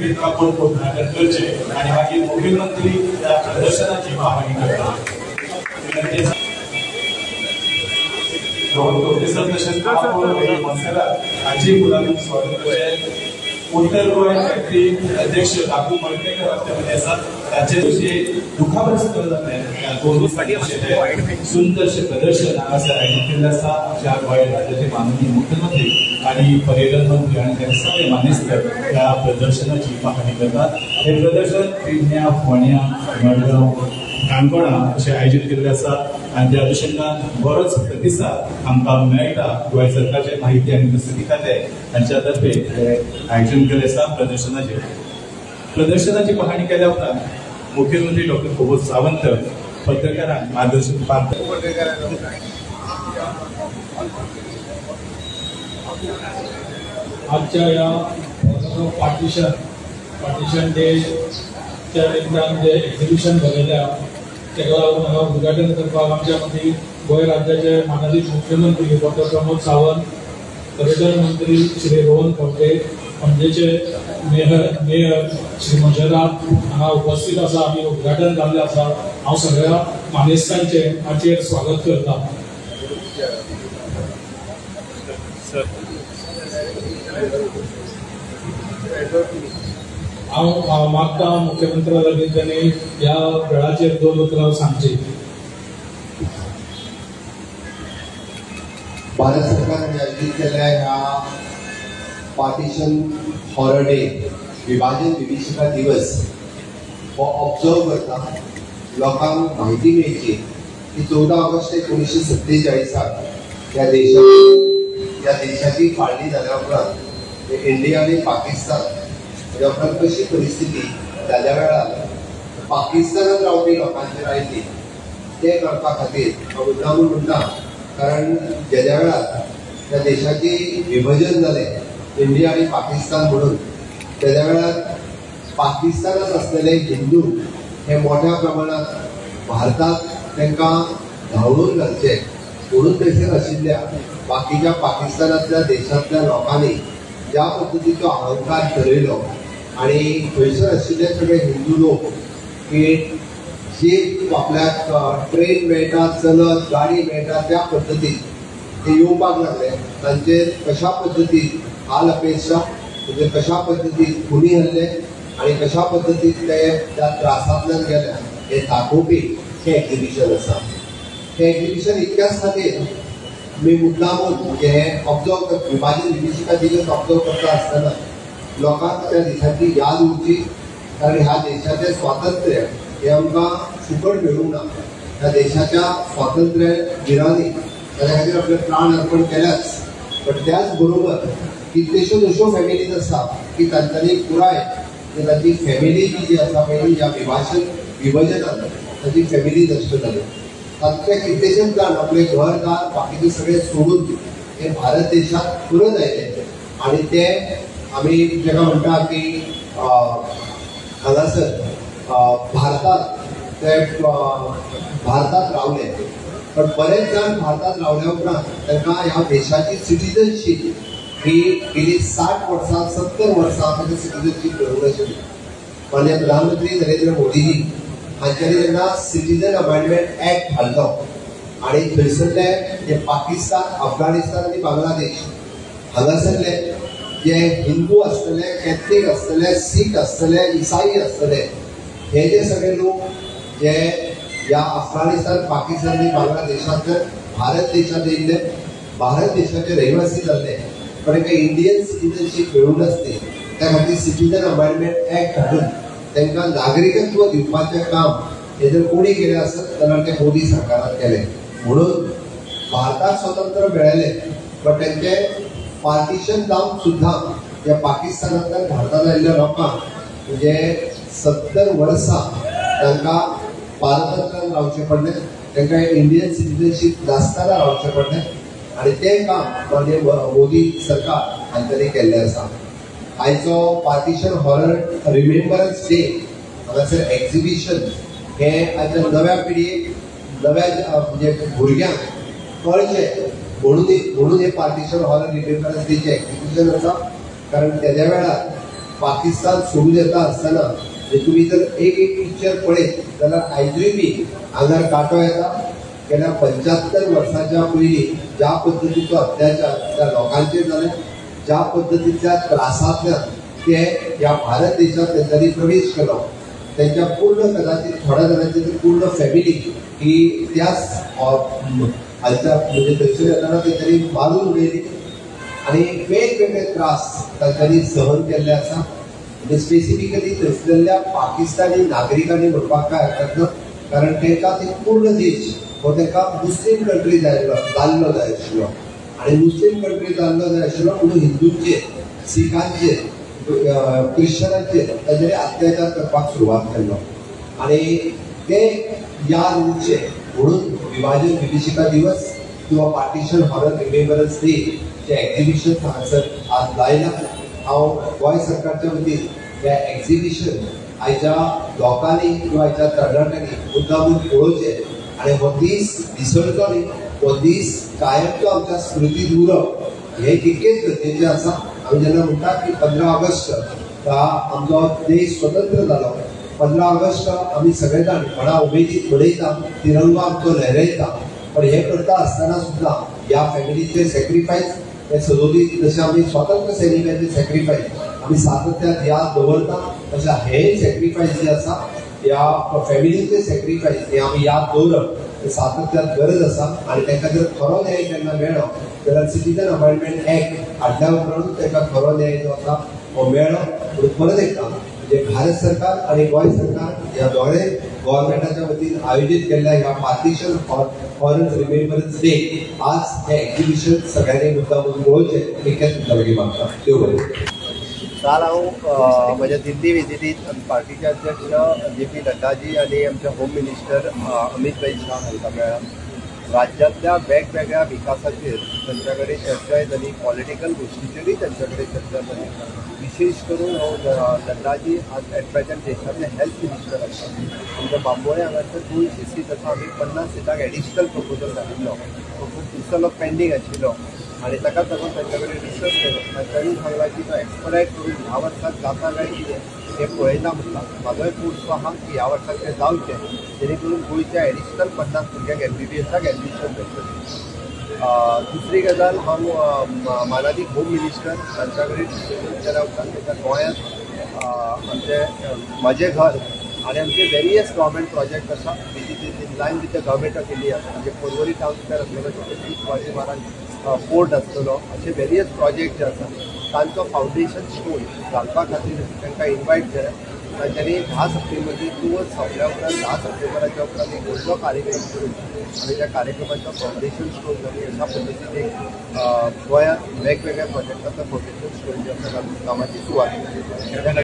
बैठकीत आपण उद्घाटन करचे आणि मागीर मुख्यमंत्री त्या प्रदर्शनाची पाहणी करतात. उत्तर गोवा फॅक्टरी अध्यक्ष बाबू मडकेकर आपल्यामध्ये असतात. ताचे दुखाग्रस्त सुंदरशे प्रदर्शन हांगासर आयोजीत केल्लें आसा. ज्या गोंय राज्याचे माननीय मुख्यमंत्री आणि पर्यटन मंत्री आणि ते सगळे मानेस्तर ह्या प्रदर्शनाची पाहणी करतात. हे प्रदर्शन पेडण्यां, फोंड्यां, मडगांव, काणकोणा अशें आयोजीत केल्लें आसा आणि त्या अनुषंगान बरोच प्रतिसाद आमकां मेळटा. गोंय सरकारचे माहिती आनी प्रसिद्धी खाते हांच्या तर्फे आयोजन केल्लें आसा प्रदर्शनाची पाहणी केल्या उपरांत मुख्यमंत्री डॉक्टर प्रमोद सावंत पत्रकारांक मार्गदर्शन आजच्या या पार्टिशन डेच्या निमतान जे एक्झिबिशन भरयल्या तेका लागून हांगा उद्घाटन करपाक आमच्या मदीं गोंय राज्याचे माननीय मुख्यमंत्री डॉक्टर प्रमोद सावंत, पर्यटन मंत्री श्री रोहन खंवटे, पणजेचे मेयर श्री मंजुनाथ हांगा उपस्थित आसा. आमी उद्घाटन जाल्लें आसा. हांव सगळ्या मानेस्तांचे हाचेर स्वागत करता. हांव मागता मुख्यमंत्र्या लागीं त्यांनी ह्या वेळाचेर 2 उतरां सांगची. भारत सरकारने आयोजित केलेल्या ह्या पार्टिशन हॉरर डे विभाजन विभीषिका दिवस हो ऑब्जर्व करता लोकांक माहिती मेळची की 14 ऑगस्ट 1947 या देशाची फाळणी जाल्या उपरांत इंडिया आणि पाकिस्तान ह्या उपरांत कशी परिस्थिती जाल्या वेळार पाकिस्तानात रावपी लोकांचेर आयिल्ली ते करपा खातीर हांव मुद्दामून म्हणटा. कारण ज्या वेळार त्या देशाची विभाजन जालें इंडिया आणि पाकिस्तान म्हणून त्या वेळार पाकिस्तानात असलेले हिंदू हे मोठ्या प्रमाणात भारतात तांकां धांवडून घालचे म्हणून थंयसर आशिल्ल्या बाकीच्या पाकिस्तानातल्या देशांतल्या लोकांनी ज्या पद्दतीचो अहंकार धरयलो आणि थंयसर आशिल्ले सगळे हिंदू लोक की जी आपल्याक ट्रेन मेळटा, चलत गाडी मेळटा त्या पद्दतीन ते येवपाक लागले. तांचेर कशा पद्दतीन हाल अपेक्षा म्हणजे कशा पद्दतीन खुनी हल्ले आणि कशा पद्दतीन ते त्या त्रासांतल्यान गेल्या हे दाखोवपी हे एक्झिबिशन आसा. हे एक्झिबिशन इतक्याच खातीर मी मुद्दामून हे ऑब्जर्व विभाजन विभीषिका दिवस ऑब्जर्व करता आसतना लोकांक त्या दिसाची याद उरची. कारण ह्या देशाचें स्वातंत्र्य हे आमकां फुकट मेळूंक ना. ह्या देशाच्या स्वातंत्र्य वीरांनी ताच्या खातीर आपले प्राण अर्पण केल्याच. पण त्याच बरोबर कितल्योश्योच अश्यो फॅमिलीज आसा की तांच्यांनी पुराय ताची फॅमिली जी आसा पळय ह्या विभाजनान ताची फॅमिली नश्ट जाली. तातूंतले कितलेशेच जाण आपले घरदार बाकीचे सगळे सोडून हे भारत देशात परत आयले आणि ते आमी जेका म्हणटा की हांगासर भारतात रावले. पण बरेच जाण भारतात रावल्या उपरांत तांकां ह्या देशाची सिटीजनशीप ही गेली 60 वर्सां 70 वर्सां सिटीजनशीप मेळूंक नाशिल्ली. माननीय प्रधानमंत्री नरेंद्र मोदीजी हांच्यांनी जेन्ना सिटीजन अमेंडमेंट ऍक्ट हाडलो आणि थंयसरले जे पाकिस्तान, अफगाणिस्तान आणि बांगलादेश हांगासरले जे हिंदू आसतले, कॅथलीक आसतले, सीख आसतले, इसाई आसतले हे जे सगळे लोक जे या अफगाणिस्तान, पाकिस्तान आणि बांगलादेशांतल्यान भारत देशांत येयल्ले, भारत देशाचे रहिवासी जाल्ले पण तांकां इंडियन सिटीजनशीप मेळूंक नासली. त्या खातीर सिटीजन अमेंडमेंट ऍक्ट हाडून तांकां नागरिकत्व दिवपाचें काम हे जर कोणी केलें आसत जाल्यार ते मोदी सरकारान केलें. म्हणून भारताक स्वतंत्र मेळयलें पण तांचें पार्टिशन जावन सुद्दां या पाकिस्तानांतल्यान भारतांत आयिल्ल्या लोकांक म्हणजे 70 वर्सां तांकां भारतांतल्यान रावचें पडलें. तांकां इंडियन सिटीजनशीप नासतना रावचें पडलें आणि तें काम माननीय मोदी सरकार हांच्यांनी केल्लें आसा. आयचो पार्टिशन हॉरर रिमेंबरन्स डे हांगासर एक्झिबिशन हे आयच्या नव्या पिढयेक, नव्या म्हणजे भुरग्यांक कळचें म्हणून हे पार्टिशन हॉरर रिमेंबरन्स डेचें एक्झिबिशन आसा. कारण तेद्या वेळार पाकिस्तान सोडून येता आसतना तुम्ही जर एक पिक्चर पळयत जाल्यार आयजूय बी आंगार कांटो येता. गेल्या 75 वर्सांच्या पयलीं ज्या पद्दतीचो अत्याचार त्या लोकांचेर जाले, ज्या पद्दतीच्या त्रासांतल्यान ते ह्या भारत देशात तेंच्यांनी प्रवेश केलो, त्यांच्या पूर्ण कदाचित थोड्या जाणांची तर पूर्ण फॅमिली ही त्याच हालच्या म्हणजे थंयसर येताना तेंच्यांनी मारून उडयली आणि वेगवेगळे त्रास तांच्यांनी सहन केल्ले आसा. म्हणजे स्पेसिफिकली थंयसरल्या पाकिस्तानी नागरिकांनी म्हणपाक काय हरकत ना, कारण तांकां ते पूर्ण देश हो तांकां मुस्लीम कंट्री जाल्लो जाय आशिल्लो आणि मुस्लीम कंट्री जाल्लो जाय आशिल्लो म्हणून हिंदूंचेर, सिखांचेर, क्रिश्चनांचेर तांच्यांनी अत्याचार करपाक सुरवात केल्लो आणि ते याद उरचे म्हणून विभाजन विभीषिका दिवस किंवा पार्टिशन हॉरर रिमेंबरन्स डे जे एक्झिबिशन हांगासर आज लायला. हांव गोंय सरकारच्या वतीन हे एक्झिबिशन आयच्या लोकांनी किंवा आयच्या तरणाट्यांनी मुद्दामून पळोवचे आणि हो दीस विसरचो न्ही, हो दीस कायमचो आमच्या स्मृतीत उरप हे तितकेच गरजेचें आसा. आमी जेन्ना म्हणटात की 15 ऑगस्ट आमचो देश स्वतंत्र जालो, 15 ऑगस्ट आमी सगळे जाण व्हडा उमेदीत मनयता, तिरंगो आमचो लहरयता. पण हे करता आसतना सुद्दां ह्या फॅमिलीचे सॅक्रिफायस हे सदोदीत जशें आमी स्वातंत्र्य सैनिकांचे सॅक्रिफायस आमी सातत्यान याद दवरता, तशें हे सॅक्रिफायस जे आसा ह्या फॅमिलीचे सॅक्रिफायस हे आमी याद दवरप सातत्यान गरज आसा. आणि तांकां जर खरो न्याय केन्ना मेळ्ळो जाल्यार सिटीजन अमेंडमेंट एक्ट हाडल्या उपरांत तांकां खरो न्याय जो आसा हो मेळ्ळो. म्हणून परत एकदा म्हणजे भारत सरकार आणि गोंय सरकार ह्या दोळे गव्हर्मेंटाच्या वतीन आयोजीत केल्ल्या ह्या पार्टिशन हॉरर रिमेंबरन्स डे आज हे एक्झिबिशन सगळ्यांनी मुद्दामून पळोवचें इतकेंच तुमच्या लागीं मागता. देव बरें. काल हांव म्हज्या दिल्ली विजिटीत पार्टीचे अध्यक्ष JP नड्डाजी आणि आमचे होम मिनिस्टर अमित भाई शाह हांकां मेळ्ळा. राज्यांतल्या वेगवेगळ्या विकासाचेर तांच्या कडेन चर्चा जाली, पॉलिटिकल गोश्टीचेरूय तांच्या कडेन चर्चा जाली. विशेष करून नड्डाजी आज एट प्रेझेंट देशाचे हेल्थ मिनिस्टर आसा. आमच्या बांबोळे हांगासर 200 सीट आसा, आमी 50 सीटांक एडिशनल प्रपोजल घातिल्लो. तो खूब दिसालो पेंडींग आशिल्लो आणि ताकाच लागून तांच्या कडेन रिसर्च केलो. तांच्यांनी सांगलां की तो एक्सपरायट करून ह्या वर्साक जाता काय कितें हे पळयता म्हणटा. म्हाजोय पुरसो आहा की ह्या वर्साक तें जावचें, जेणे करून गोंयच्या एडिशनल 50 भुरग्यांक MBBSाक एडमिशन मेळटलें. दुसरी गजाल हांव मानादीक होम मिनिस्टर तांच्या कडेन विचारला उपरांत गोंयांत आमचे म्हजें घर आणि आमचे वेरियस गव्हर्मेंट प्रोजेक्ट आसा which is in line with the government of India. म्हणजे पर्वरी टावन स्क्वेअर आसलेलो, शिवाजी महाराज फोर्ट आसतलो, असे वेरियस प्रोजेक्ट जे आसा तांचो फावंडेशन स्टोन घालपा खातीर तांकां इन्वायट केलें. तांच्यांनी 10 सप्टेंबरची दिवस सोंपल्या उपरांत 10 सप्टेंबराच्या उपरांत एक व्हडलो कार्यक्रम करून आनी त्या कार्यक्रमाचो फावंडेशन स्टोन जाली. अशा पद्दतीन एक गोंयांत वेगवेगळ्या प्रोजेक्टाचो फावंडेशन स्टोन जे आसा कामाची सुरवात केली.